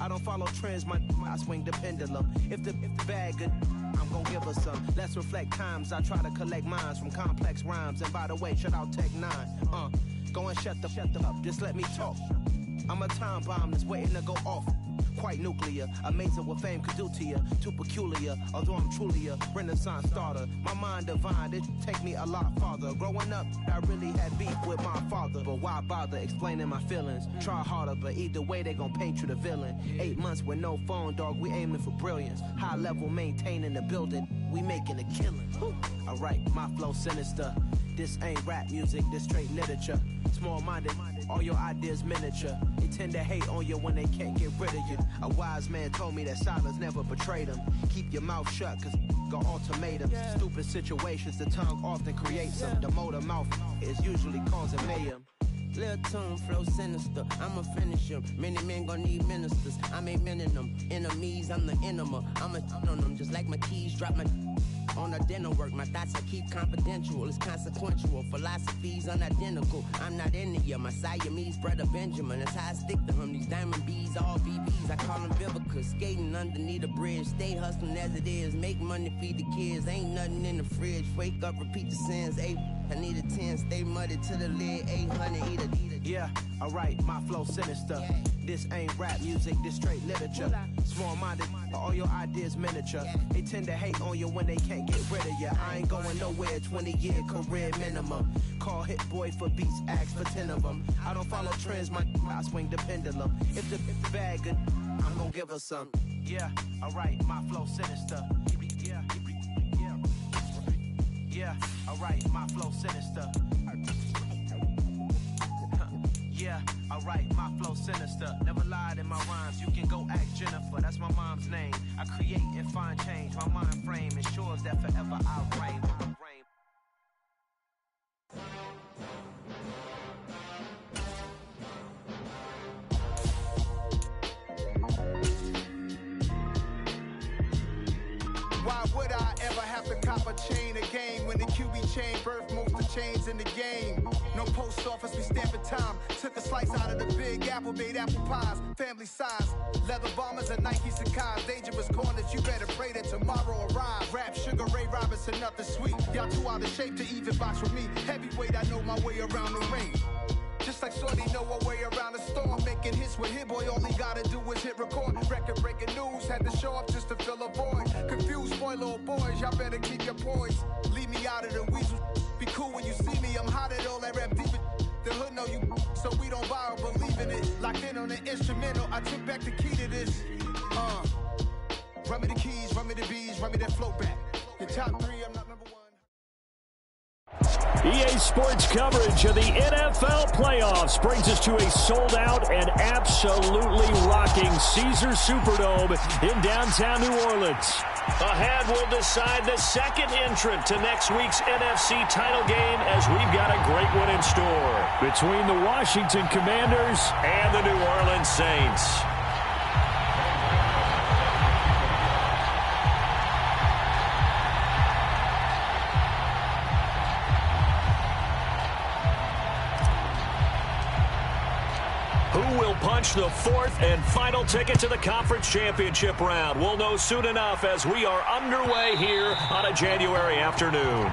I don't follow trends, I swing the pendulum. If the bag good, I'm gon' give her some. Let's reflect times, I try to collect minds from complex rhymes. And by the way, shout out Tech 9. Go and shut the up, just let me talk. I'm a time bomb that's waiting to go off. Quite nuclear, amazing what fame could do to you. Too peculiar, although I'm truly a renaissance starter. My mind divine, it take me a lot farther. Growing up, I really had beef with my father. But why bother explaining my feelings? Try harder, but either way they gon' paint you the villain. 8 months with no phone, dog, we aiming for brilliance. High level maintaining the building, we making a killing. Alright, my flow sinister. This ain't rap music, this straight literature. Small-minded, all your ideas miniature. They tend to hate on you when they can't get rid of you. A wise man told me that silence never betrayed him. Keep your mouth shut, cause got ultimatums. Stupid situations, the tongue often creates them. The motor mouth is usually causing mayhem. Lil' tune, flow sinister, I'ma finish him. Many men gon' need ministers, I'm a men in them. Enemies, I'm the enema, I'ma on them. Just like my keys, drop my on the dinner work. My thoughts I keep confidential, it's consequential. Philosophies unidentical, I'm not in it yet. My Siamese brother Benjamin, that's how I stick to him. These diamond bees, all BBs, I call them Vivica. Skating underneath the bridge, stay hustling as it is. Make money, feed the kids, ain't nothing in the fridge. Wake up, repeat the sins, I need a 10, stay muddy to the lid, 800, eat a. Yeah, alright, my flow sinister. This ain't rap music, this straight literature. Small-minded, all your ideas miniature. They tend to hate on you when they can't get rid of you. I ain't going nowhere, 20-year career minimum. Call Hit Boy for beats, ask for 10 of them. I don't follow trends, I swing the pendulum. If the bag good, I'm gon' give her some. Yeah, alright, my flow sinister. Yeah, alright, my flow sinister. Yeah, alright, my flow sinister. Never lied in my rhymes, you can go ask Jennifer, that's my mom's name. I create and find change, my mind frame ensures that forever I'll reign. Why would I ever have to cop a chain a game when the QB chain birthed most of the chains in the game? No post office, we stamping time. Took a slice out of the Big Apple, made apple pies, family size. Leather bombers and Nike Sacai's. Dangerous corners, you better pray that tomorrow arrives. Rap Sugar Ray Robinson, nothing sweet. Y'all too out of shape to even box with me. Heavyweight, I know my way around the ring. Just like Shorty know her way around the storm. Making hits with Hit Boy, all he gotta do is hit record. Record breaking news, had to show up just to fill a void. Confused boy, little boys, y'all better keep your poise. Leave me out of the weasel. Be cool when you see me, I'm hot at all that rap deep. The hood know you, so we don't buy or believe in it. Locked in on the instrumental, I took back the key to this. Run me the keys, run me the bees, run me that flow back. The top 3, I'm not number 1. EA Sports coverage of the NFL playoffs brings us to a sold-out and absolutely rocking Caesars Superdome in downtown New Orleans. Ahead, we'll decide the second entrant to next week's NFC title game as we've got a great one in store between the Washington Commanders and the New Orleans Saints. Who will punch the fourth and final ticket to the conference championship round? We'll know soon enough as we are underway here on a January afternoon.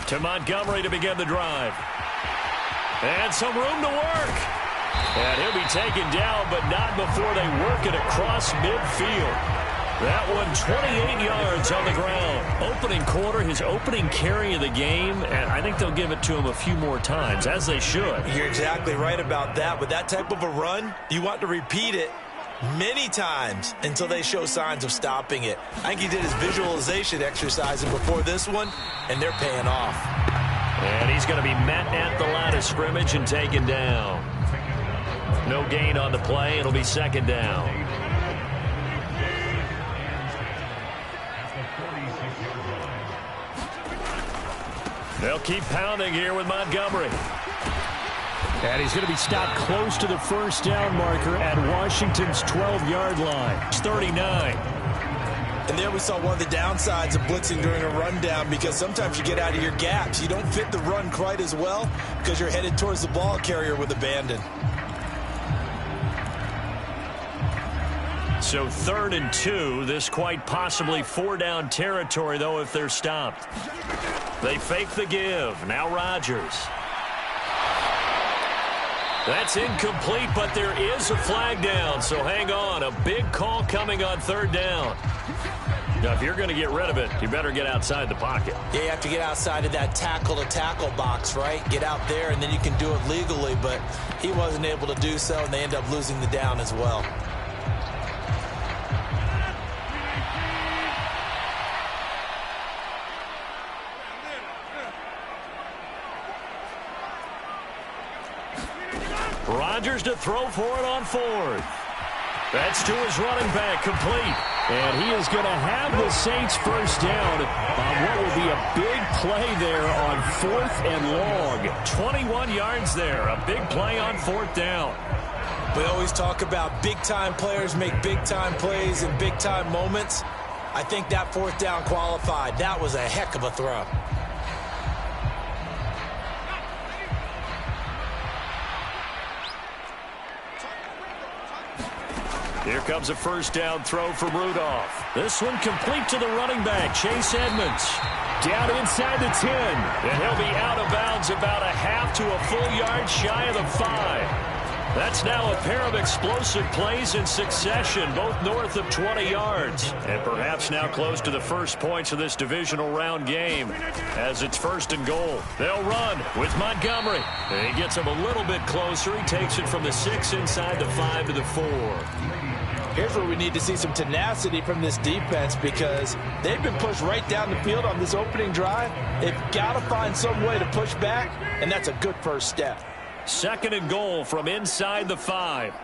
To Montgomery to begin the drive. And some room to work. And he'll be taken down, but not before they work it across midfield. That one 28 yards on the ground. Opening quarter, his opening carry of the game, and I think they'll give it to him a few more times, as they should. You're exactly right about that. With that type of a run, you want to repeat it many times until they show signs of stopping it. I think he did his visualization exercising before this one, and they're paying off. And he's going to be met at the line of scrimmage and taken down. No gain on the play. It'll be second down. They'll keep pounding here with Montgomery. And he's going to be stopped close to the first down marker at Washington's 12-yard line. It's 39. And there we saw one of the downsides of blitzing during a rundown, because sometimes you get out of your gaps. You don't fit the run quite as well because you're headed towards the ball carrier with abandon. So 3rd and 2. This quite possibly 4-down territory, though, if they're stopped. They fake the give. Now Rodgers. That's incomplete, but there is a flag down, so hang on. A big call coming on 3rd down. Now, if you're going to get rid of it, you better get outside the pocket. Yeah, you have to get outside of that tackle-to-tackle box, right? Get out there, and then you can do it legally, but he wasn't able to do so, and they end up losing the down as well. Rodgers to throw for it on 4th. That's to his running back, complete. And he is going to have the Saints first down on what will be a big play there on 4th and long. 21 yards there, a big play on 4th down. We always talk about big-time players make big-time plays in big-time moments. I think that 4th down qualified. That was a heck of a throw. Here comes a first down throw from Rudolph. This one complete to the running back, Chase Edmonds. Down inside the 10. And he'll be out of bounds about a half to a full yard shy of the 5. That's now a pair of explosive plays in succession, both north of 20 yards. And perhaps now close to the first points of this divisional round game as it's 1st and goal. They'll run with Montgomery. And he gets him a little bit closer. He takes it from the 6 inside the 5 to the 4. Here's where we need to see some tenacity from this defense, because they've been pushed right down the field on this opening drive. They've got to find some way to push back, and that's a good first step. 2nd and goal from inside the 5.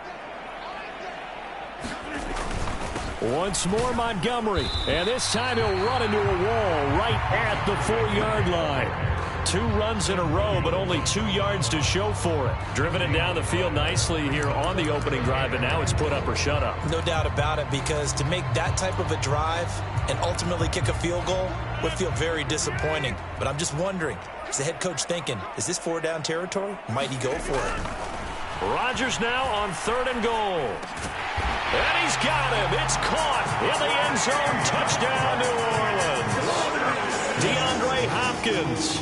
Once more Montgomery, and this time he'll run into a wall right at the 4-yard line. 2 runs in a row, but only 2 yards to show for it. Driven it down the field nicely here on the opening drive, and now it's put up or shut up. No doubt about it, because to make that type of a drive and ultimately kick a field goal would feel very disappointing. But I'm just wondering, is the head coach thinking, is this 4-down territory? Might he go for it? Rodgers now on 3rd and goal. And he's got him. It's caught in the end zone. Touchdown, New Orleans. DeAndre Hopkins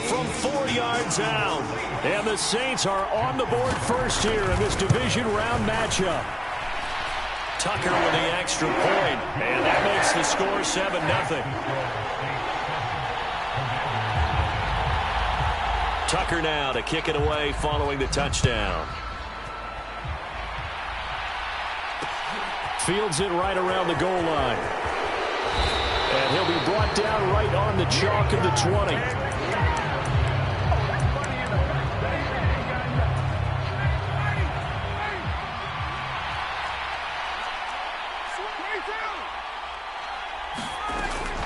from 4 yards out. And the Saints are on the board first here in this division round matchup. Tucker with the extra point, and that makes the score 7-0. Tucker now to kick it away following the touchdown. Fields it right around the goal line. And he'll be brought down right on the chalk of the 20.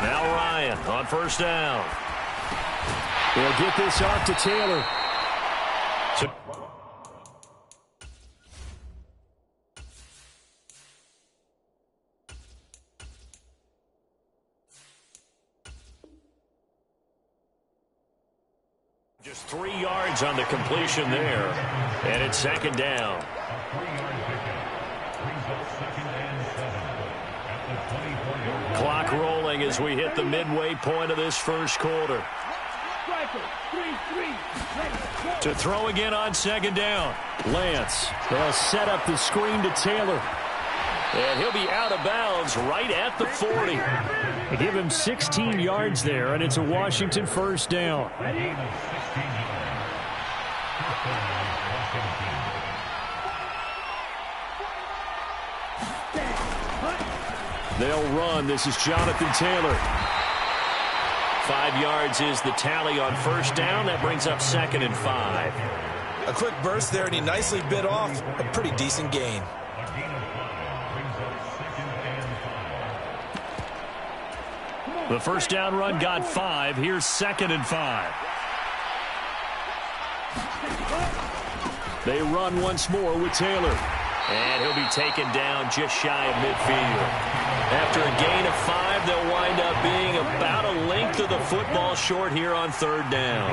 Now Ryan on first down. They'll get this off to Taylor. Just 3 yards on the completion there. And it's 2nd down. Clock rolling as we hit the midway point of this first quarter. To throw again on 2nd down. Lance, they'll set up the screen to Taylor. And he'll be out of bounds right at the 40. They give him 16 yards there, and it's a Washington first down. They'll run. This is Jonathan Taylor. 5 yards is the tally on first down. That brings up 2nd and 5. A quick burst there, and he nicely bit off a pretty decent gain. The first down run got 5. Here's 2nd and 5. They run once more with Taylor. And he'll be taken down just shy of midfield. After a gain of 5, they'll wind up being about a length of the football short here on 3rd down.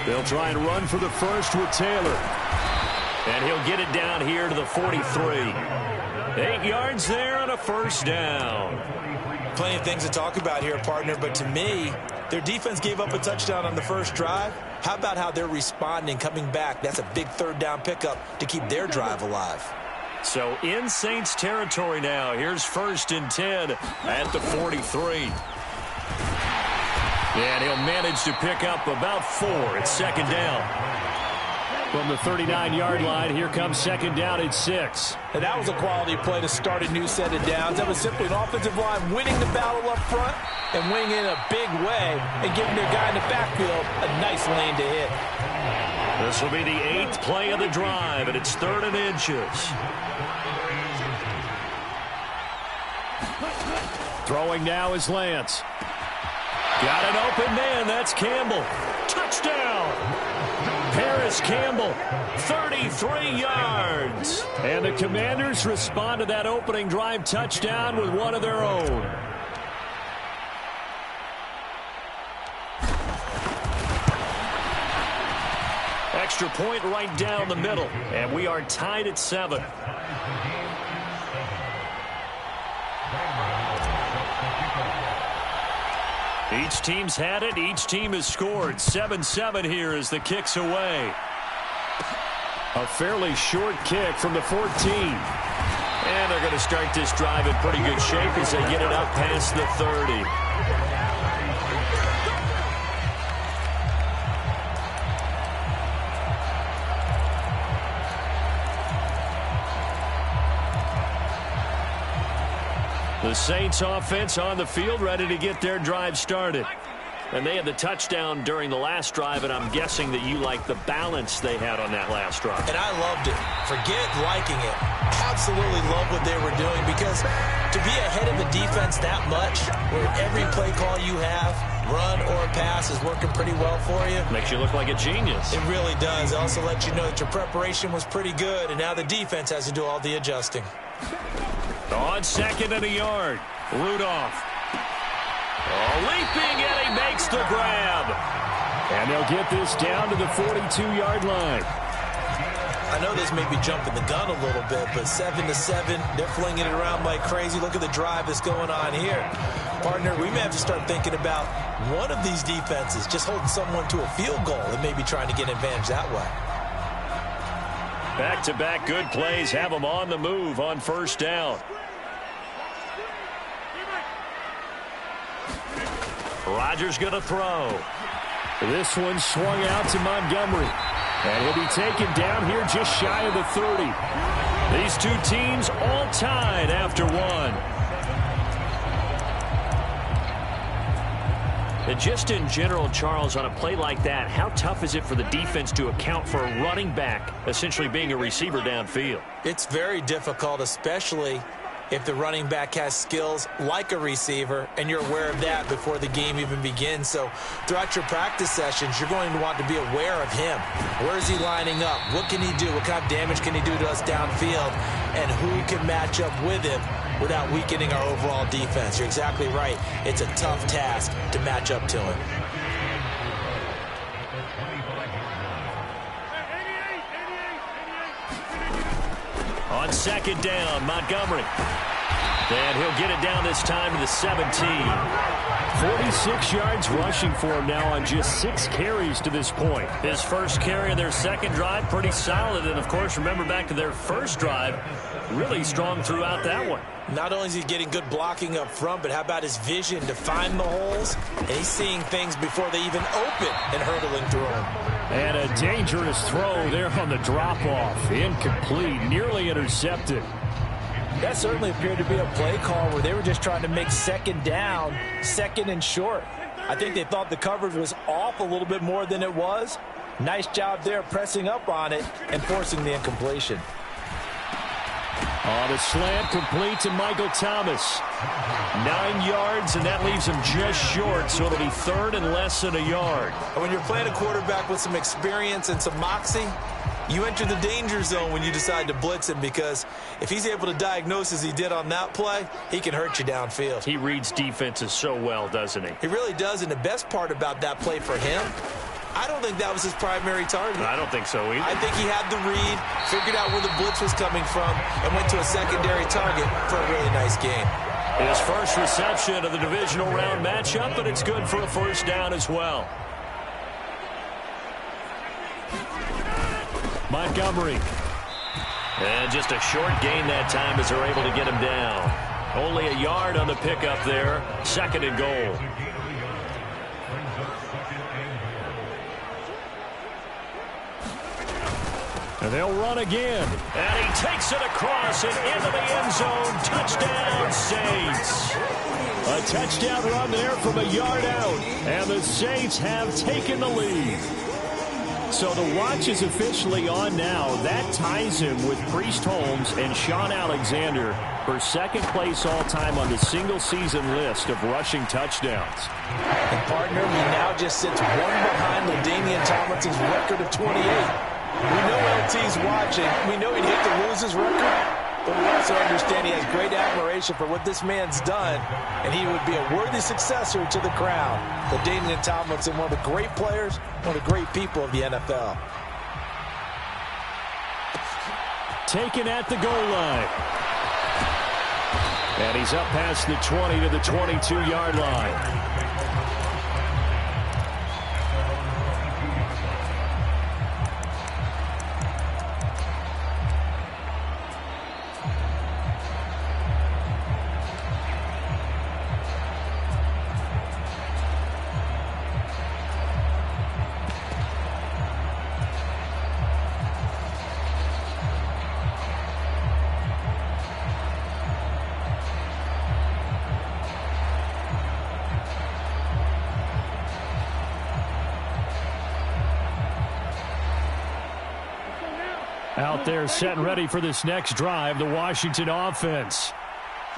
They'll try and run for the first with Taylor. And he'll get it down here to the 43. 8 yards there on a 1st down. Plenty of things to talk about here, partner, but to me, their defense gave up a touchdown on the first drive. How about how they're responding, coming back? That's a big 3rd down pickup to keep their drive alive. So in Saints territory now. Here's 1st and 10 at the 43. And he'll manage to pick up about 4 at 2nd down. From the 39-yard line, here comes 2nd down at 6. And that was a quality play to start a new set of downs. That was simply an offensive line winning the battle up front and winning in a big way and giving their guy in the backfield a nice lane to hit. This will be the 8th play of the drive, and it's 3rd and inches. Throwing now is Lance. Got an open man. That's Campbell. Touchdown! Paris Campbell, 33 yards. And the Commanders respond to that opening drive touchdown with one of their own. Extra point right down the middle, and we are tied at 7. Each team's had it. Each team has scored. 7-7 here as the kick's away. A fairly short kick from the 14. And they're going to start this drive in pretty good shape as they get it up past the 30. The Saints offense on the field, ready to get their drive started. And they had the touchdown during the last drive, and I'm guessing that you like the balance they had on that last drive. And I loved it. Forget liking it. Absolutely love what they were doing, because to be ahead of a defense that much, where every play call you have, run or pass, is working pretty well for you. Makes you look like a genius. It really does. It also lets you know that your preparation was pretty good, and now the defense has to do all the adjusting. On 2nd and a yard, Rudolph. Leaping, and he makes the grab. And they'll get this down to the 42-yard line. I know this may be jumping the gun a little bit, but 7-7, they're flinging it around like crazy. Look at the drive that's going on here. Partner, we may have to start thinking about one of these defenses just holding someone to a field goal and maybe trying to get an advantage that way. Back-to-back good plays have them on the move on 1st down. Rodgers going to throw. This one swung out to Montgomery. And he'll be taken down here just shy of the 30. These two teams all tied after 1. And just in general, Charles, on a play like that, how tough is it for the defense to account for a running back essentially being a receiver downfield? It's very difficult, especially if the running back has skills like a receiver, and you're aware of that before the game even begins. So throughout your practice sessions, you're going to want to be aware of him. Where is he lining up? What can he do? What kind of damage can he do to us downfield? And who can match up with him without weakening our overall defense? You're exactly right. It's a tough task to match up to him. On 2nd down, Montgomery. And he'll get it down this time to the 17. 46 yards rushing for him now on just 6 carries to this point. His first carry of their second drive, pretty solid. And, of course, remember back to their first drive, really strong throughout that one. Not only is he getting good blocking up front, but how about his vision to find the holes? And he's seeing things before they even open and hurdling through them. And a dangerous throw there on the drop-off. Incomplete, nearly intercepted. That certainly appeared to be a play call where they were just trying to make 2nd down, 2nd and short. I think they thought the coverage was off a little bit more than it was. Nice job there pressing up on it and forcing the incompletion. On a slant, complete to Michael Thomas. 9 yards, and that leaves him just short, so it'll be third and less than a yard. When you're playing a quarterback with some experience and some moxie, you enter the danger zone when you decide to blitz him, because if he's able to diagnose as he did on that play, he can hurt you downfield. He reads defenses so well, doesn't he? He really does, and the best part about that play for him, I don't think that was his primary target. I don't think so either. I think he had the read, figured out where the blitz was coming from, and went to a secondary target for a really nice game. His first reception of the divisional round matchup, but it's good for a first down as well. Montgomery. And just a short gain that time as they're able to get him down. Only a yard on the pickup there. Second and goal. And they'll run again. And he takes it across and into the end zone. Touchdown, Saints. A touchdown run there from a yard out. And the Saints have taken the lead. So the watch is officially on now. That ties him with Priest Holmes and Sean Alexander for second place all-time on the single-season list of rushing touchdowns. And partner, he now just sits one behind LaDainian Tomlinson's record of 28. We know LT's watching. We know he'd hate to lose his record. But we also understand he has great admiration for what this man's done, and he would be a worthy successor to the crown. LaDainian Tomlinson, one of the great players, one of the great people of the NFL. Taken at the goal line. And he's up past the 20 to the 22-yard line. Out there set and ready for this next drive, the Washington offense.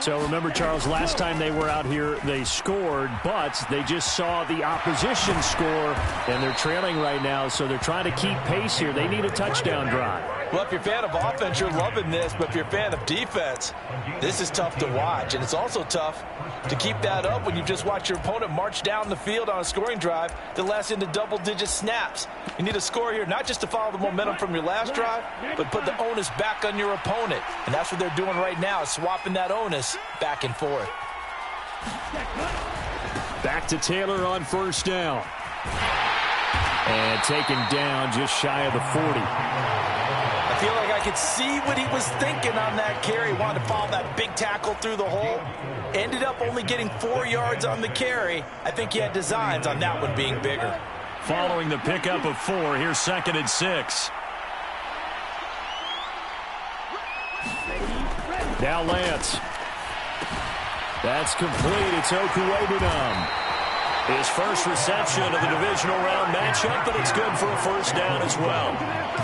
So remember, Charles, last time they were out here, they scored, but they just saw the opposition score, and they're trailing right now, so they're trying to keep pace here. They need a touchdown drive. Well, if you're a fan of offense, you're loving this, but if you're a fan of defense, this is tough to watch, and it's also tough to keep that up when you just watch your opponent march down the field on a scoring drive that lasts into double-digit snaps. You need a score here, not just to follow the momentum from your last drive, but put the onus back on your opponent, and that's what they're doing right now, swapping that onus back and forth. Back to Taylor on first down. And taken down just shy of the 40. I feel like I could see what he was thinking on that carry. Wanted to follow that big tackle through the hole. Ended up only getting 4 yards on the carry. I think he had designs on that one being bigger. Following the pickup of 4, here's 2nd and 6. Now Lance. That's complete. It's Okuwebunam. His first reception of the divisional round matchup, but it's good for a first down as well.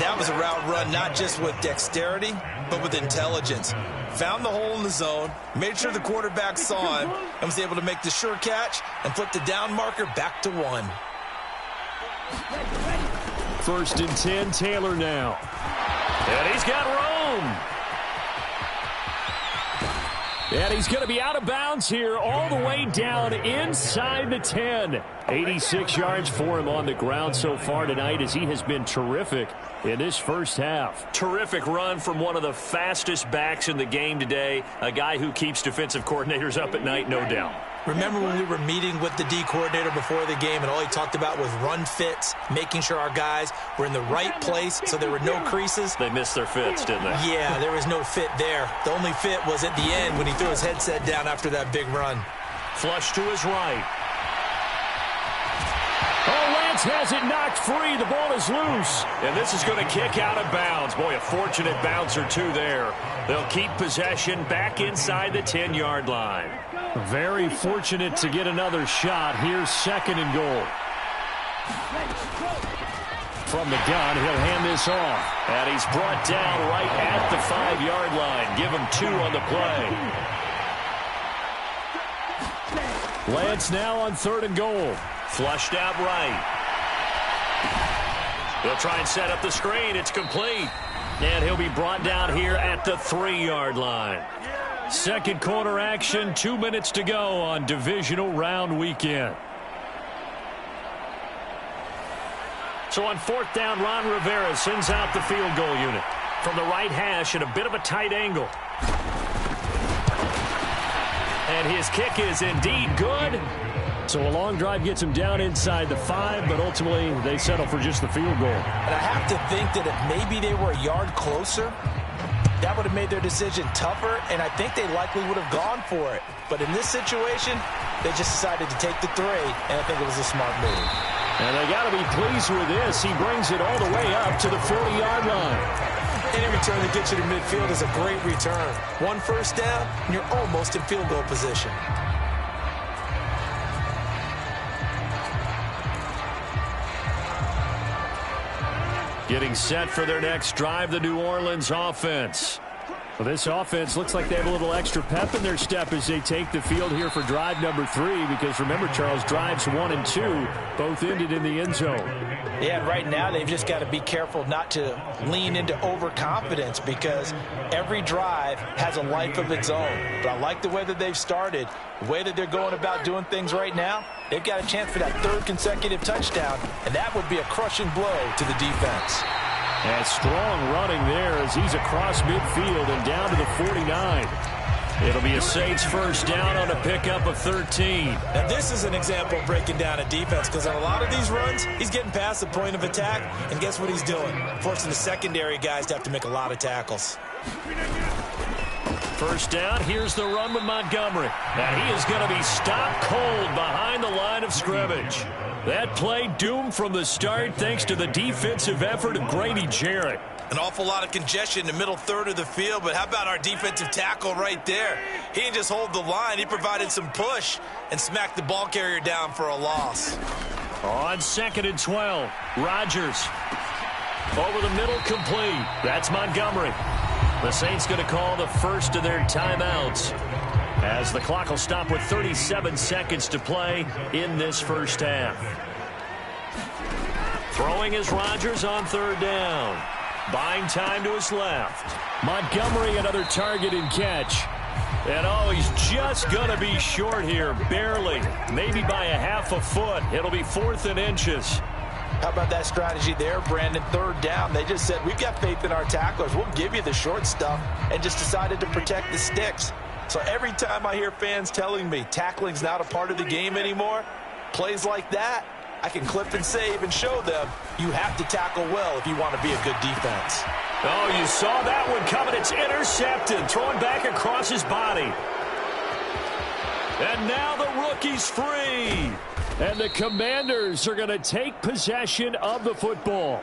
That was a route run not just with dexterity, but with intelligence. Found the hole in the zone, made sure the quarterback saw him, and was able to make the sure catch and flip the down marker back to 1. 1st and 10, Taylor now. And he's got room. And he's going to be out of bounds here all the way down inside the 10. 86 yards for him on the ground so far tonight as he has been terrific in this first half. Terrific run from one of the fastest backs in the game today, a guy who keeps defensive coordinators up at night, no doubt. Remember when we were meeting with the D coordinator before the game and all he talked about was run fits, making sure our guys were in the right place so there were no creases? They missed their fits, didn't they? Yeah, there was no fit there. The only fit was at the end when he threw his headset down after that big run. Flush to his right. Oh, Lance has it knocked free. The ball is loose. And this is going to kick out of bounds. Boy, a fortunate bounce or two there. They'll keep possession back inside the 10-yard line. Very fortunate to get another shot. Here's 2nd and goal. from the gun. He'll hand this off. And he's brought down right at the 5-yard line. Give him 2 on the play. Lance now on 3rd and goal. Flushed out right. They'll try and set up the screen. It's complete. And he'll be brought down here at the 3-yard line. Second quarter action, 2 minutes to go on divisional round weekend. So on 4th down, Ron Rivera sends out the field goal unit from the right hash at a bit of a tight angle. And his kick is indeed good. So a long drive gets him down inside the 5, but ultimately they settle for just the field goal. And I have to think that if maybe they were a yard closer, that would have made their decision tougher, and I think they likely would have gone for it. But in this situation, they just decided to take the 3, and I think it was a smart move. And they got to be pleased with this. He brings it all the way up to the 40-yard line. Any return that gets you to midfield is a great return. 1 first down, and you're almost in field goal position. Getting set for their next drive, the New Orleans offense. Well, this offense looks like they have a little extra pep in their step as they take the field here for drive number 3, because remember, Charles, drives 1 and 2 both ended in the end zone. Yeah, and right now they've just got to be careful not to lean into overconfidence, because every drive has a life of its own. But I like the way that they've started, the way that they're going about doing things right now. They've got a chance for that 3rd consecutive touchdown, and that would be a crushing blow to the defense. And strong running there as he's across midfield and down to the 49. It'll be a Saints first down on a pickup of 13. Now this is an example of breaking down a defense, because on a lot of these runs, he's getting past the point of attack, and guess what he's doing? Forcing the secondary guys to have to make a lot of tackles. First down, here's the run with Montgomery. And he is going to be stopped cold behind the line of scrimmage. That play doomed from the start thanks to the defensive effort of Grady Jarrett. An awful lot of congestion in the middle 3rd of the field, but how about our defensive tackle right there? He didn't just hold the line, he provided some push and smacked the ball carrier down for a loss. On 2nd and 12, Rodgers over the middle, complete. That's Montgomery. The Saints going to call the first of their timeouts, as the clock will stop with 37 seconds to play in this first half. Throwing is Rodgers on 3rd down. Buying time to his left. Montgomery, another target and catch. And oh, he's just going to be short here, barely. Maybe by a half a foot. It'll be 4th and inches. How about that strategy there, Brandon? 3rd down. They just said, we've got faith in our tacklers. We'll give you the short stuff, and just decided to protect the sticks. So every time I hear fans telling me tackling's not a part of the game anymore, plays like that, I can clip and save and show them you have to tackle well if you want to be a good defense. Oh, you saw that one coming. It's intercepted. Throwing back across his body. And now the rookie's free. And the Commanders are going to take possession of the football.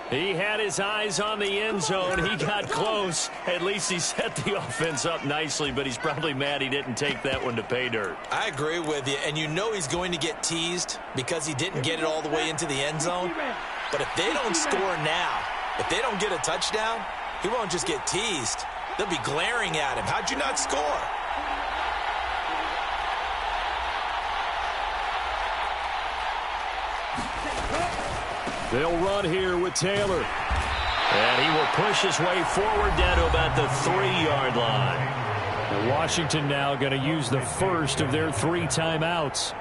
He had his eyes on the end zone. He got close. At least he set the offense up nicely, but he's probably mad he didn't take that one to pay dirt. I agree with you, and you know he's going to get teased because he didn't get it all the way into the end zone. But if they don't score now, if they don't get a touchdown, he won't just get teased. They'll be glaring at him. How'd you not score? They'll run here with Taylor. And he will push his way forward down to about the 3-yard line. And Washington now going to use the first of their 3 timeouts,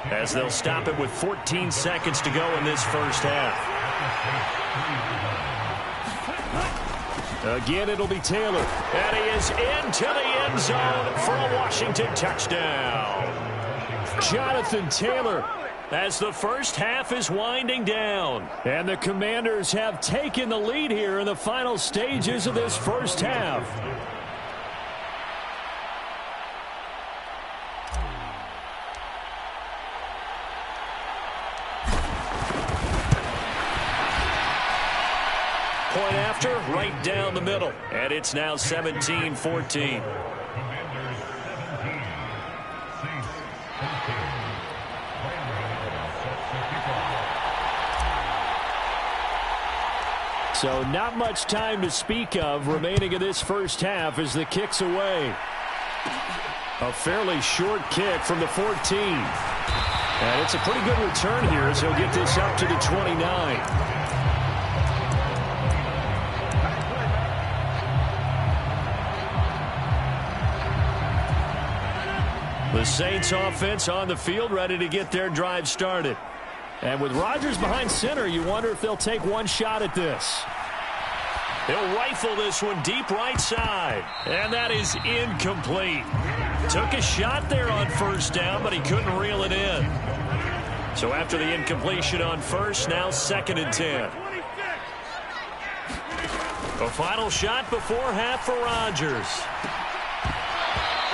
as they'll stop it with 14 seconds to go in this first half. Again, it'll be Taylor. And he is into the end zone for a Washington touchdown. Jonathan Taylor, as the first half is winding down. And the Commanders have taken the lead here in the final stages of this first half. Point after, right down the middle. And it's now 17-14. So not much time to speak of remaining in this first half as the kick's away. A fairly short kick from the 14. And it's a pretty good return here as he'll get this up to the 29. The Saints offense on the field, ready to get their drive started. And with Rodgers behind center, you wonder if they'll take one shot at this. He'll rifle this one deep right side. And that is incomplete. Took a shot there on first down, but he couldn't reel it in. So after the incompletion on first, now 2nd and 10. A final shot before half for Rodgers.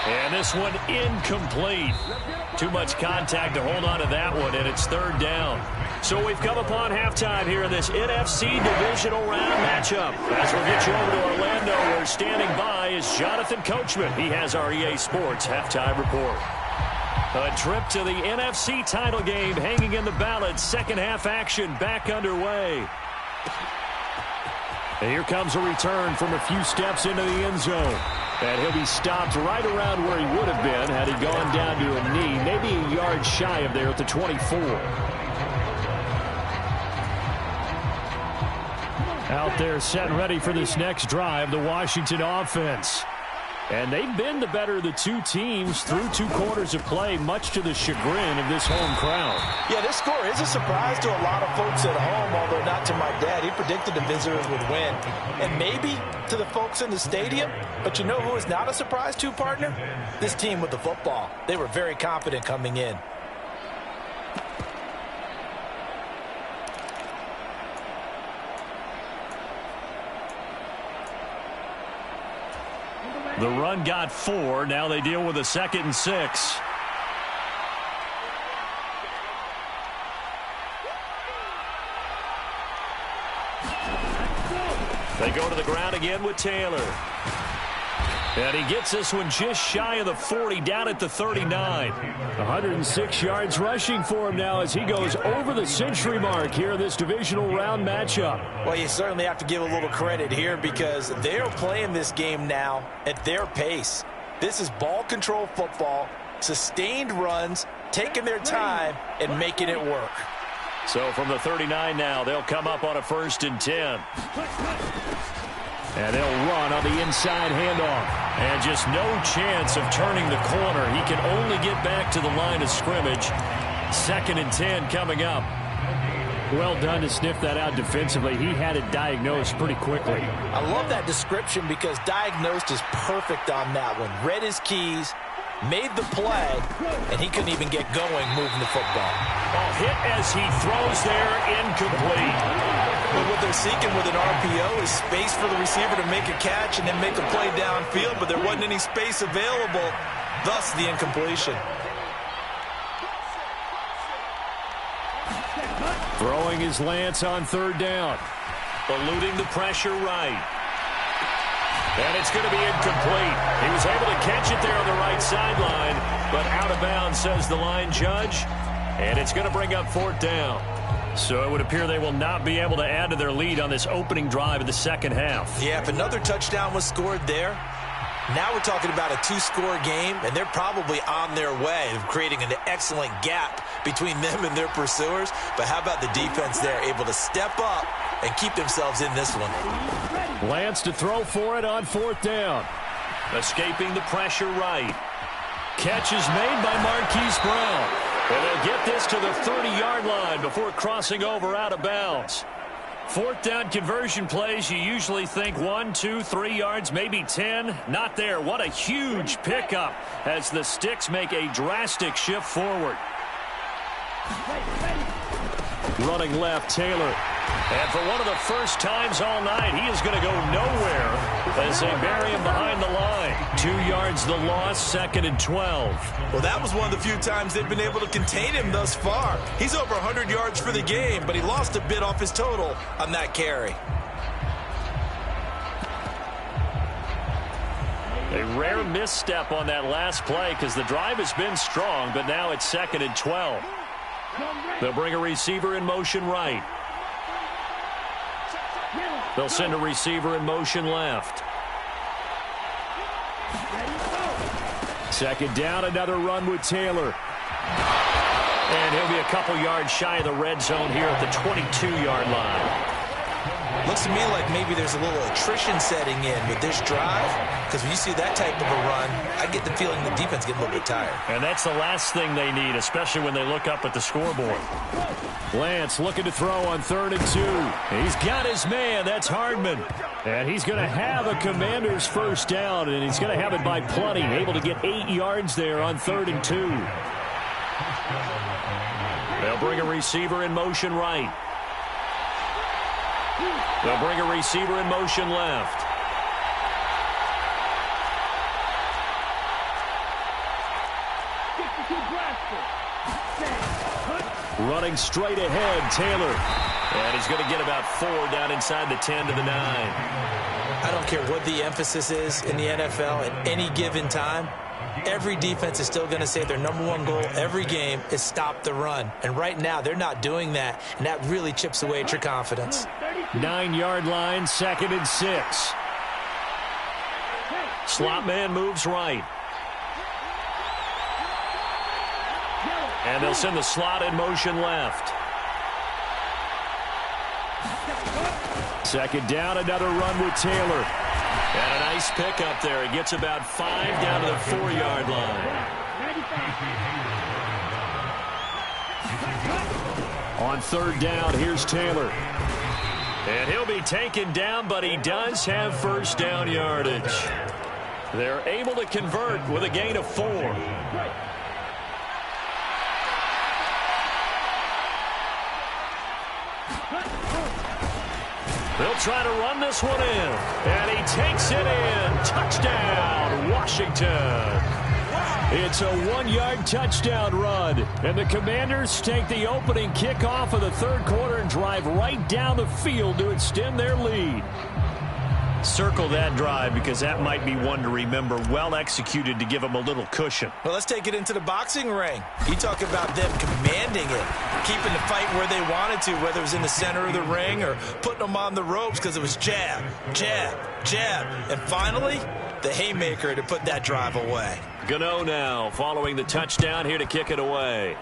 And this one incomplete. Too much contact to hold on to that one, and it's 3rd down. So we've come upon halftime here in this NFC Divisional Round matchup. As we'll get you over to Orlando, where standing by is Jonathan Coachman. He has our EA Sports Halftime Report. A trip to the NFC title game hanging in the balance. Second half action back underway. And here comes a return from a few steps into the end zone. And he'll be stopped right around where he would have been had he gone down to a knee, maybe a yard shy of there at the 24. Out there set and ready for this next drive, the Washington offense. And they've been the better of the two teams through 2 quarters of play, much to the chagrin of this home crowd. Yeah, this score is a surprise to a lot of folks at home, although not to my dad. He predicted the visitors would win. And maybe to the folks in the stadium. But you know who is not a surprise to, partner? This team with the football. They were very confident coming in. The run got 4. Now they deal with a 2nd and 6. They go to the ground again with Taylor. And he gets this one just shy of the 40, down at the 39. 106 yards rushing for him now as he goes over the century mark here in this divisional round matchup. Well, you certainly have to give a little credit here because they're playing this game now at their pace. This is ball control football, sustained runs, taking their time, and making it work. So from the 39 now, they'll come up on a 1st and 10. And they'll run on the inside handoff. And just no chance of turning the corner. He can only get back to the line of scrimmage. 2nd and 10 coming up. Well done to sniff that out defensively. He had it diagnosed pretty quickly. I love that description because diagnosed is perfect on that one. Read his keys, made the play, and he couldn't even get going moving the football. Oh, hit as he throws there, incomplete. But what they're seeking with an RPO is space for the receiver to make a catch and then make a play downfield, but there wasn't any space available, thus the incompletion. Throwing his Lance on 3rd down. Eluding the pressure right. And it's going to be incomplete. He was able to catch it there on the right sideline, but out of bounds, says the line judge. And it's going to bring up 4th down. So it would appear they will not be able to add to their lead on this opening drive of the second half. Yeah, if another touchdown was scored there, now we're talking about a 2-score game, and they're probably on their way of creating an excellent gap between them and their pursuers. But how about the defense there, able to step up and keep themselves in this one? Lance to throw for it on 4th down. Escaping the pressure right. Catch is made by Marquise Brown. And they'll get this to the 30-yard line before crossing over out of bounds. 4th down conversion plays, you usually think 1, 2, 3 yards, maybe 10. Not there. What a huge pickup as the Sticks make a drastic shift forward. Running left, Taylor. And for one of the first times all night, he is going to go nowhere as they bury him behind the line. 2 yards the loss, 2nd and 12. Well, that was one of the few times they've been able to contain him thus far. He's over 100 yards for the game, but he lost a bit off his total on that carry. A rare misstep on that last play because the drive has been strong, but now it's 2nd and 12. They'll bring a receiver in motion right. They'll send a receiver in motion left. Second down, another run with Taylor. And he'll be a couple yards shy of the red zone here at the 22-yard line. Looks to me like maybe there's a little attrition setting in with this drive, because when you see that type of a run, I get the feeling the defense gets a little bit tired. And that's the last thing they need, especially when they look up at the scoreboard. Lance looking to throw on 3rd and 2. He's got his man. That's Hardman. And he's going to have a Commander's first down, and he's going to have it by plenty. Able to get 8 yards there on 3rd and 2. They'll bring a receiver in motion right. They'll bring a receiver in motion left. Running straight ahead, Taylor. And he's going to get about 4 down inside the 10 to the 9. I don't care what the emphasis is in the NFL at any given time. Every defense is still going to say their #1 goal every game is stop the run. And right now, they're not doing that, and that really chips away at your confidence. 9-yard line, 2nd and 6. Slot man moves right. And they'll send the slot in motion left. Second down, another run with Taylor. And a nice pickup there. He gets about 5 down to the 4-yard line. On 3rd down, here's Taylor. And he'll be taken down, but he does have first down yardage. They're able to convert with a gain of 4. They'll try to run this one in. And he takes it in. Touchdown, Washington. It's a 1-yard touchdown run. And the Commanders take the opening kickoff of the 3rd quarter and drive right down the field to extend their lead. Circle that drive because that might be one to remember. Well executed to give them a little cushion. Well, let's take it into the boxing ring. You talk about them commanding it, keeping the fight where they wanted to, whether it was in the center of the ring or putting them on the ropes because it was jab, jab, jab. And finally, the haymaker to put that drive away. Gano now following the touchdown here to kick it away.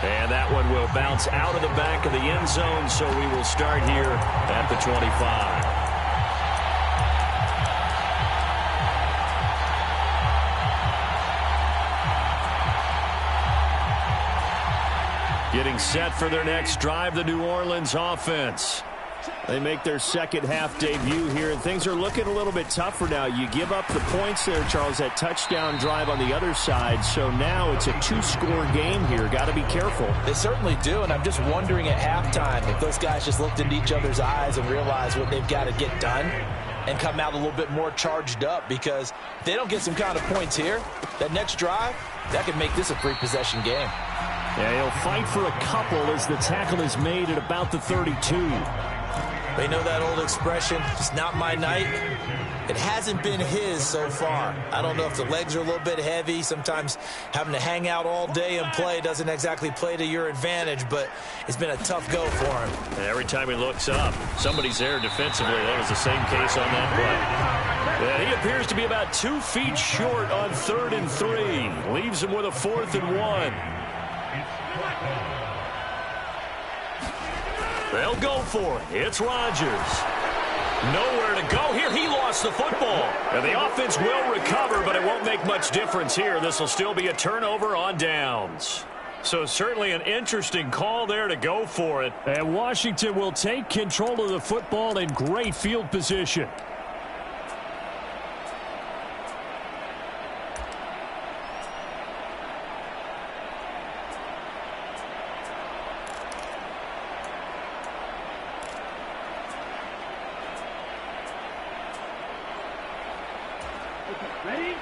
And that one will bounce out of the back of the end zone, so we will start here at the 25. Getting set for their next drive, the New Orleans offense. They make their second half debut here, and things are looking a little bit tougher now. You give up the points there, Charles, that touchdown drive on the other side. So now it's a 2-score game here. Got to be careful. They certainly do, and I'm just wondering at halftime if those guys just looked into each other's eyes and realized what they've got to get done and come out a little bit more charged up, because if they don't get some kind of points here, that next drive, that could make this a 3-possession game. Yeah, he'll fight for a couple as the tackle is made at about the 32. They know that old expression, it's not my night. It hasn't been his so far. I don't know if the legs are a little bit heavy. Sometimes having to hang out all day and play doesn't exactly play to your advantage, but it's been a tough go for him. And every time he looks up, somebody's there defensively. That was the same case on that play. And he appears to be about 2 feet short on 3rd and 3. Leaves him with a 4th and 1. They'll go for it. It's Rodgers. Nowhere to go here. He lost the football. And the offense will recover, but it won't make much difference here. This will still be a turnover on downs. So certainly an interesting call there to go for it. And Washington will take control of the football in great field position. Ready?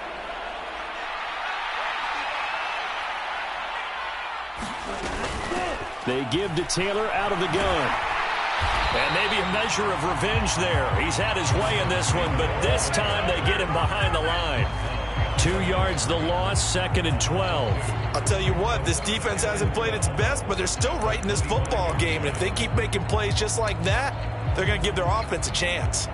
They give to Taylor out of the gun. And maybe a measure of revenge there. He's had his way in this one, but this time they get him behind the line. 2 yards the loss, 2nd and 12. I'll tell you what, this defense hasn't played its best, but they're still right in this football game. And if they keep making plays just like that, they're going to give their offense a chance.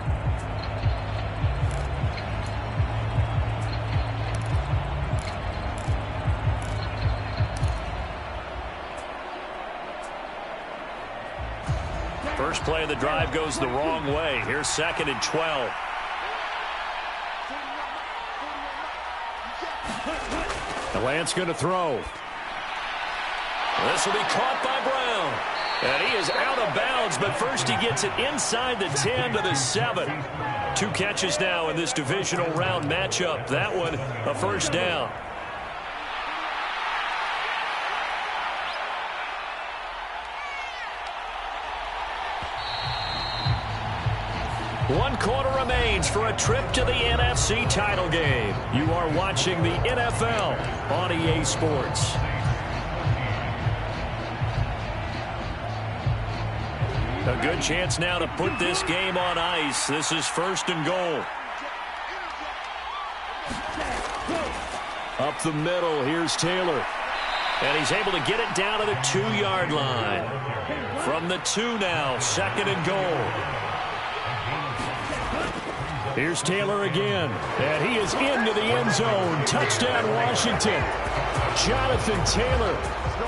First play of the drive goes the wrong way. Here's 2nd and 12. The Lance going to throw. This will be caught by Brown. And he is out of bounds, but first he gets it inside the 10 to the 7. 2 catches now in this divisional round matchup. That one a first down. One quarter remains for a trip to the NFC title game. You are watching the NFL on EA Sports. A good chance now to put this game on ice. This is 1st and goal. Up the middle, here's Taylor. And he's able to get it down to the 2-yard line. From the 2 now, 2nd and goal. Here's Taylor again, and he is into the end zone. Touchdown, Washington. Jonathan Taylor,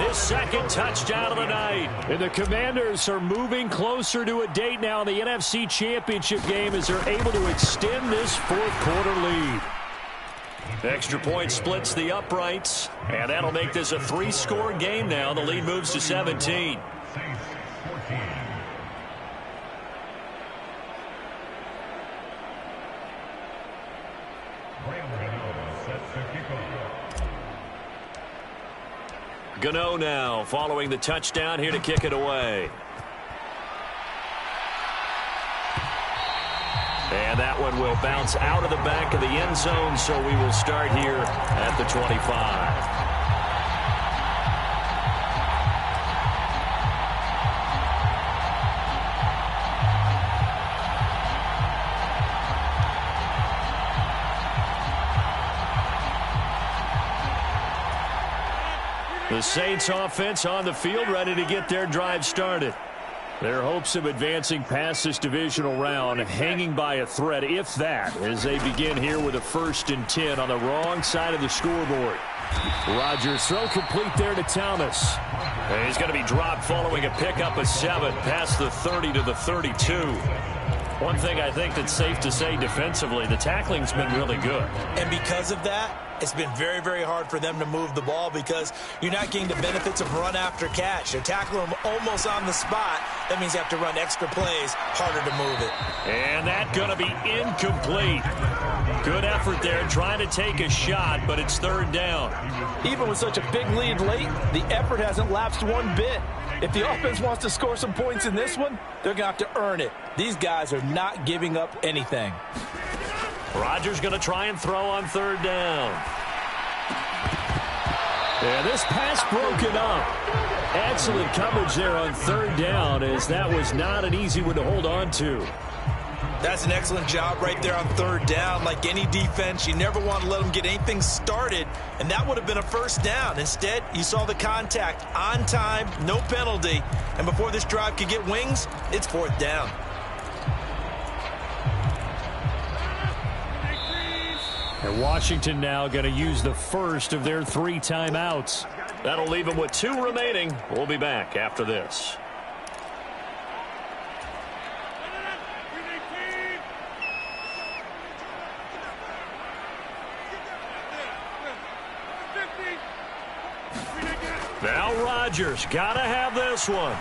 his 2nd touchdown of the night. And the Commanders are moving closer to a date now in the NFC Championship game as they're able to extend this 4th quarter lead. Extra point splits the uprights, and that'll make this a 3-score game now. The lead moves to 17. Gano now following the touchdown here to kick it away. And that one will bounce out of the back of the end zone, so we will start here at the 25. The Saints offense on the field, ready to get their drive started. Their hopes of advancing past this divisional round hanging by a thread, if that, as they begin here with a 1st and 10 on the wrong side of the scoreboard. Rodgers throw complete there to Thomas. And he's going to be dropped following a pickup of 7 past the 30 to the 32. One thing I think that's safe to say defensively, the tackling's been really good. And because of that, it's been very, very hard for them to move the ball because you're not getting the benefits of run after catch. They're tackling them almost on the spot. That means you have to run extra plays, harder to move it. And that's going to be incomplete. Good effort there trying to take a shot, but it's 3rd down. Even with such a big lead late, the effort hasn't lapsed one bit. If the offense wants to score some points in this one, they're going to have to earn it. These guys are not giving up anything. Rodgers going to try and throw on 3rd down. And this pass broken up. Excellent coverage there on 3rd down, as that was not an easy one to hold on to. That's an excellent job right there on 3rd down. Like any defense, you never want to let them get anything started, and that would have been a 1st down. Instead, you saw the contact on time, no penalty, and before this drive could get wings, it's 4th down. And Washington now going to use the first of their 3 timeouts. That'll leave them with 2 remaining. We'll be back after this. Now Rodgers got to have this one.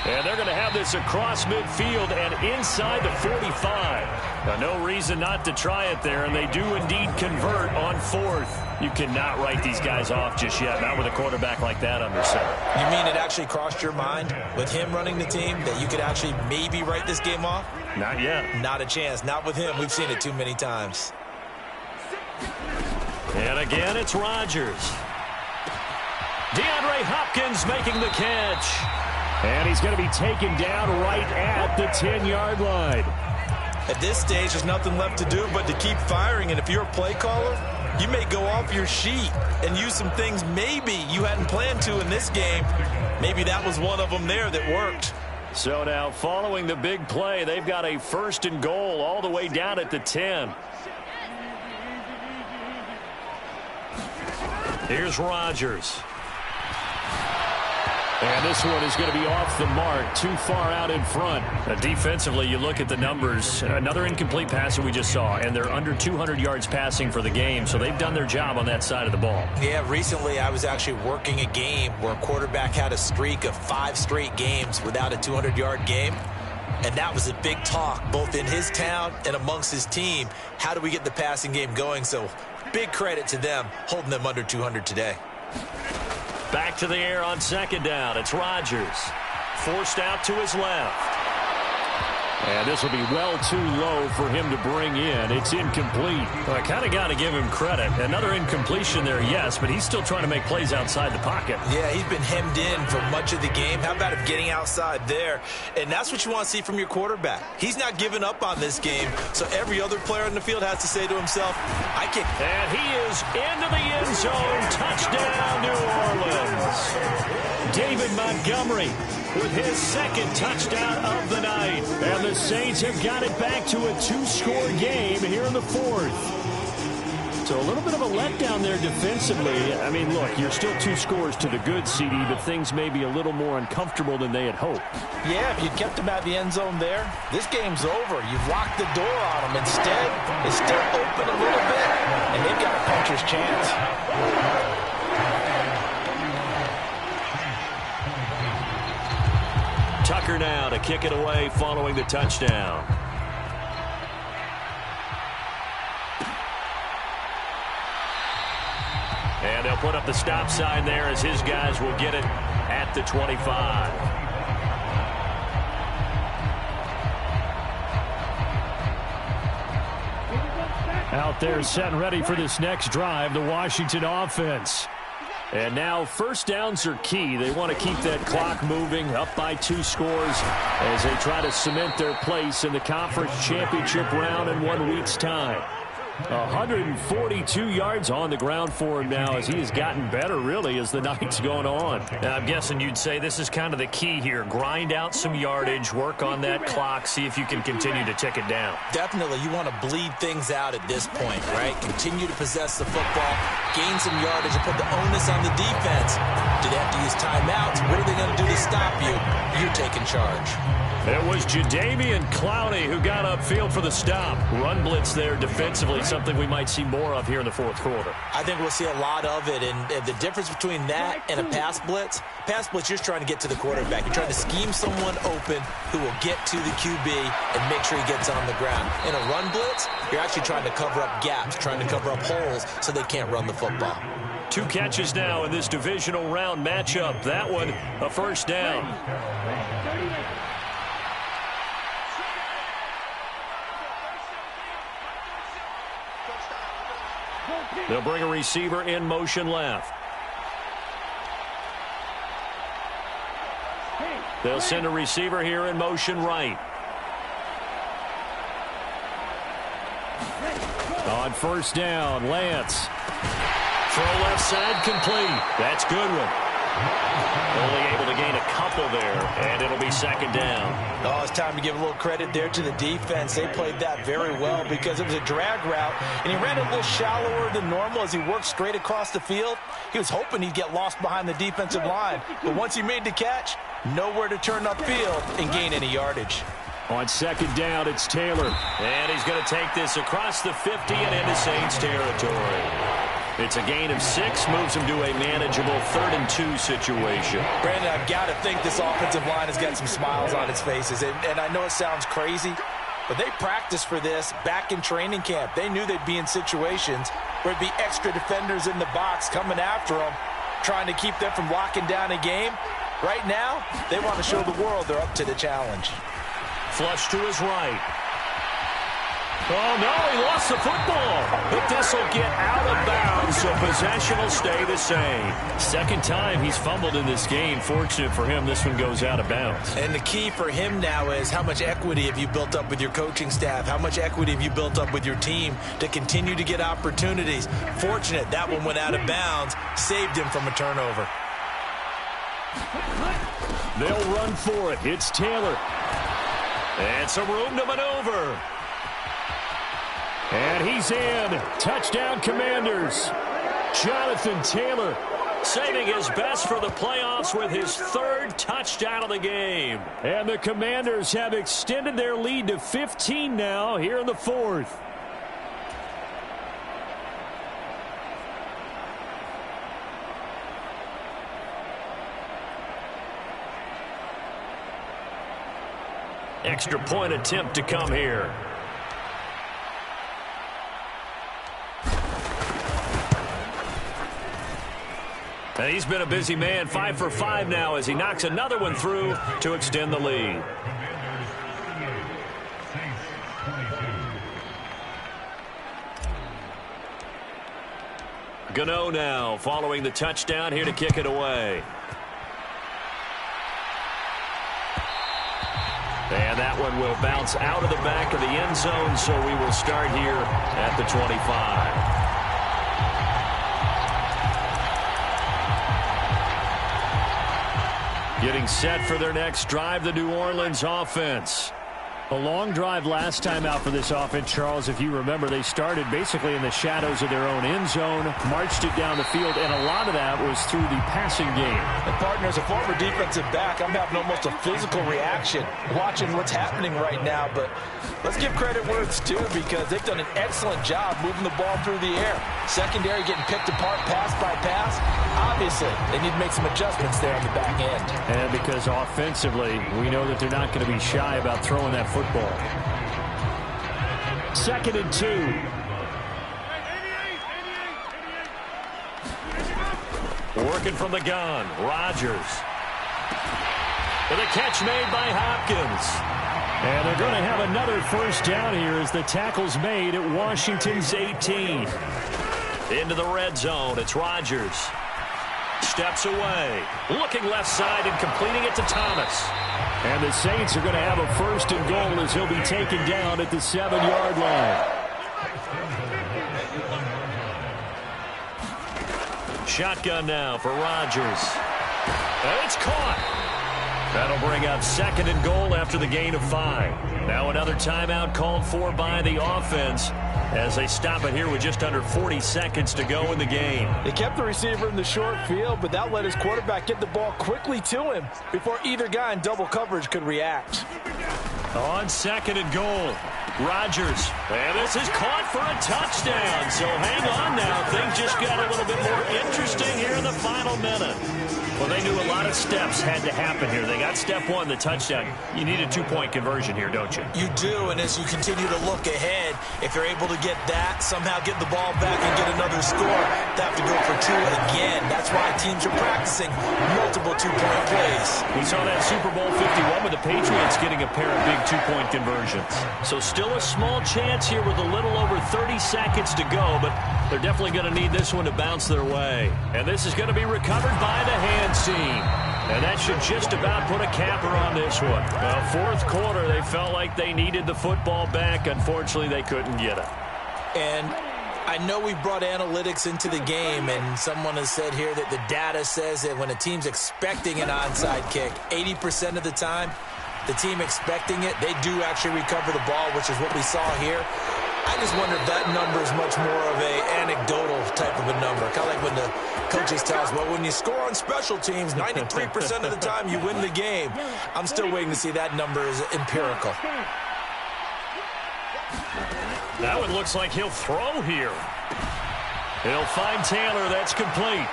And they're going to have this across midfield and inside the 45. Now, no reason not to try it there, and they do indeed convert on 4th. You cannot write these guys off just yet, not with a quarterback like that under center. You mean it actually crossed your mind with him running the team that you could actually maybe write this game off? Not yet. Not a chance. Not with him. We've seen it too many times. And again, it's Rodgers. DeAndre Hopkins making the catch. And he's going to be taken down right at the 10-yard line. At this stage, there's nothing left to do but to keep firing. And if you're a play caller, you may go off your sheet and use some things maybe you hadn't planned to in this game. Maybe that was one of them there that worked. So now following the big play, they've got a 1st and goal all the way down at the 10. Here's Rodgers. And this one is going to be off the mark, too far out in front. Defensively, you look at the numbers. Another incomplete pass that we just saw, and they're under 200 yards passing for the game, so they've done their job on that side of the ball. Yeah, recently I was actually working a game where a quarterback had a streak of 5 straight games without a 200-yard game. And that was a big talk, both in his town and amongst his team. How do we get the passing game going? So big credit to them, holding them under 200 today. Back to the air on 2nd down. It's Rodgers. Forced out to his left. And this will be well too low for him to bring in. It's incomplete. Well, I kind of got to give him credit. Another incompletion there, yes, but he's still trying to make plays outside the pocket. Yeah, he's been hemmed in for much of the game. How about him getting outside there? And that's what you want to see from your quarterback. He's not giving up on this game, so every other player in the field has to say to himself, I can. And he is into the end zone. Touchdown, New Orleans. David Montgomery with his 2nd touchdown of the night. And the Saints have got it back to a 2-score game here in the 4th. So a little bit of a letdown there defensively. I mean, look, you're still 2 scores to the good, CD, but things may be a little more uncomfortable than they had hoped. Yeah, if you kept them out of the end zone there, this game's over. You've locked the door on them. Instead, it's still open a little bit, and they've got a puncher's chance. Tucker now to kick it away following the touchdown. And they'll put up the stop sign there as his guys will get it at the 25. Out there set and ready for this next drive, the Washington offense. And now 1st downs are key. They want to keep that clock moving, up by 2 scores as they try to cement their place in the conference championship round in 1 week's time. 142 yards on the ground for him now as he has gotten better, really, as the night's going on. Now, I'm guessing you'd say this is kind of the key here. Grind out some yardage, work on that clock, see if you can continue to tick it down. Definitely, you want to bleed things out at this point, right? Continue to possess the football, gain some yardage, and put the onus on the defense. Do they have to use timeouts? What are they going to do to stop you? You're taking charge. It was Jadeveon Clowney who got upfield for the stop. Run blitz there defensively, something we might see more of here in the 4th quarter. I think we'll see a lot of it, and the difference between that and a pass blitz, you're just trying to get to the quarterback. You're trying to scheme someone open who will get to the QB and make sure he gets on the ground. In a run blitz, you're actually trying to cover up gaps, trying to cover up holes so they can't run the football. 2 catches now in this divisional round matchup. That one, a 1st down. They'll bring a receiver in motion left. They'll send a receiver here in motion right. On 1st down, Lance. Throw left side complete. That's Goodwin. Only able to gain a couple there, and it'll be 2nd down. Oh, it's time to give a little credit there to the defense. They played that very well because it was a drag route, and he ran a little shallower than normal as he worked straight across the field. He was hoping he'd get lost behind the defensive line, but once he made the catch, nowhere to turn upfield and gain any yardage. On 2nd down, it's Taylor. And he's going to take this across the 50 and into Saints territory. It's a gain of 6, moves him to a manageable 3rd and 2 situation. Brandon, I've got to think this offensive line has got some smiles on its faces. And I know it sounds crazy, but they practiced for this back in training camp. They knew they'd be in situations where it'd be extra defenders in the box coming after them, trying to keep them from locking down a game. Right now, they want to show the world they're up to the challenge. Flush to his right. Oh, no, he lost the football. But this will get out of bounds, so possession will stay the same. Second time he's fumbled in this game. Fortunate for him, this one goes out of bounds. And the key for him now is how much equity have you built up with your coaching staff? How much equity have you built up with your team to continue to get opportunities? Fortunate that one went out of bounds, saved him from a turnover. They'll run for it. It's Taylor. And some room to maneuver. And he's in. Touchdown, Commanders. Jonathan Taylor saving his best for the playoffs with his third touchdown of the game. And the Commanders have extended their lead to 15 now here in the fourth. Extra point attempt to come here. And he's been a busy man, 5 for 5 now as he knocks another one through to extend the lead. Gano now following the touchdown here to kick it away. And that one will bounce out of the back of the end zone, so we will start here at the 25. Getting set for their next drive, the New Orleans offense. A long drive last time out for this offense, Charles. If you remember, they started basically in the shadows of their own end zone, marched it down the field, and a lot of that was through the passing game. And partner, as a former defensive back, I'm having almost a physical reaction watching what's happening right now. But let's give credit where it's due because they've done an excellent job moving the ball through the air. Secondary getting picked apart pass by pass. Obviously, they need to make some adjustments there on the back end. And because offensively, we know that they're not going to be shy about throwing that football. 2nd and 2. Working from the gun, Rodgers. With a catch made by Hopkins. And they're going to have another first down here as the tackle's made at Washington's 18. Into the red zone, it's Rodgers. Steps away, looking left side and completing it to Thomas. And the Saints are going to have a 1st and goal as he'll be taken down at the 7-yard line. Shotgun now for Rodgers. And it's caught. That'll bring up 2nd and goal after the gain of 5. Now another timeout called for by the offense as they stop it here with just under 40 seconds to go in the game. They kept the receiver in the short field, but that let his quarterback get the ball quickly to him before either guy in double coverage could react. On 2nd and goal, Rodgers. And this is caught for a touchdown. So hang on now. Things just got a little bit more interesting here in the final minute. Well, they knew a lot of steps had to happen here. They got step 1, the touchdown. You need a 2-point conversion here, don't you? You do, and as you continue to look ahead, if you're able to get that, somehow get the ball back and get another score, they have to go for 2 again. That's why teams are practicing multiple 2-point plays. We saw that Super Bowl 51 with the Patriots getting a pair of big 2-point conversions. So still a small chance here with a little over 30 seconds to go, but they're definitely going to need this one to bounce their way. And this is going to be recovered by the hand team. And that should just about put a capper on this one. Well, 4th quarter, they felt like they needed the football back. Unfortunately, they couldn't get it. And I know we brought analytics into the game, and someone has said here that the data says that when a team's expecting an onside kick, 80% of the time, the team expecting it, they do actually recover the ball, which is what we saw here. I just wonder if that number is much more of a anecdotal type of a number. Kind of like when the coaches tell us, well, when you score on special teams, 93% of the time you win the game. I'm still waiting to see that number is empirical. That one looks like he'll throw here. He'll find Taylor. That's complete.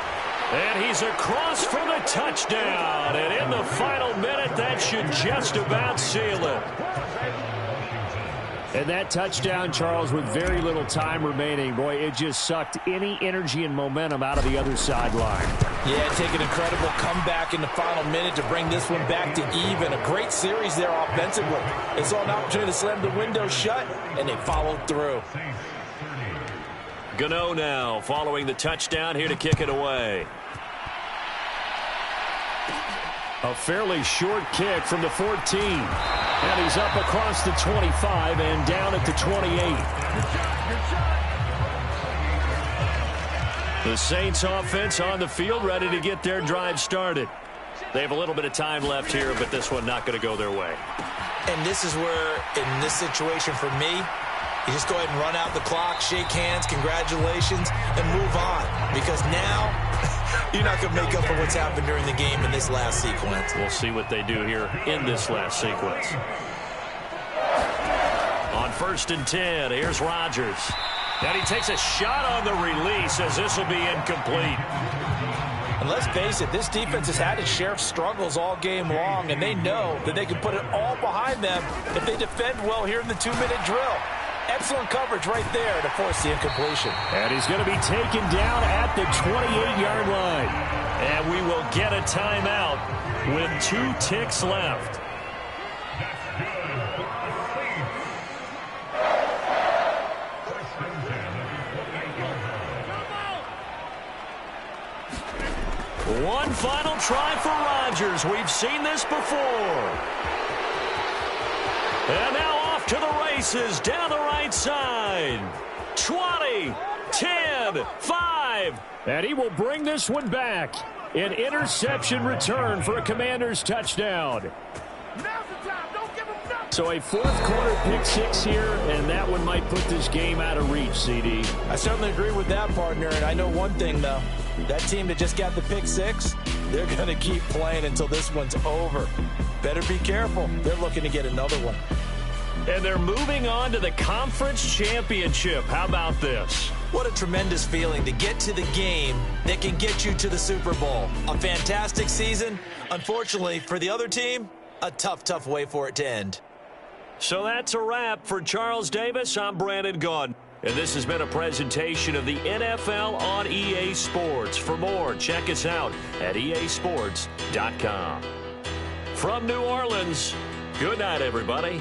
And he's across for the touchdown. And in the final minute, that should just about seal it. And that touchdown, Charles, with very little time remaining, boy, it just sucked any energy and momentum out of the other sideline. Yeah, take an incredible comeback in the final minute to bring this one back to even. A great series there offensively. They saw an opportunity to slam the window shut, and they followed through. Gano now following the touchdown here to kick it away. A fairly short kick from the 14. And he's up across the 25 and down at the 28. The Saints offense on the field ready to get their drive started. They have a little bit of time left here, but this one not going to go their way. And this is where, in this situation for me, you just go ahead and run out the clock, shake hands, congratulations, and move on. Because now, you're not going to make up for what's happened during the game in this last sequence. We'll see what they do here in this last sequence. On 1st and 10, here's Rodgers. And he takes a shot on the release as this will be incomplete. And let's face it, this defense has had its share of struggles all game long, and they know that they can put it all behind them if they defend well here in the 2-minute drill. Excellent coverage right there to force the incompletion. And he's going to be taken down at the 28-yard line. And we will get a timeout with 2 ticks left. One final try for Rodgers. We've seen this before. And now off to the races down the right side. 20, 10, 5. And he will bring this one back. An interception return for a Commanders touchdown. So a fourth-quarter pick-6 here, and that one might put this game out of reach, CD. I certainly agree with that, partner, and I know one thing, though. That team that just got the pick-6, they're going to keep playing until this one's over. Better be careful. They're looking to get another one. And they're moving on to the conference championship. How about this? What a tremendous feeling to get to the game that can get you to the Super Bowl. A fantastic season. Unfortunately, for the other team, a tough, tough way for it to end. So that's a wrap for Charles Davis. I'm Brandon Gaudin. And this has been a presentation of the NFL on EA Sports. For more, check us out at easports.com. From New Orleans, good night, everybody.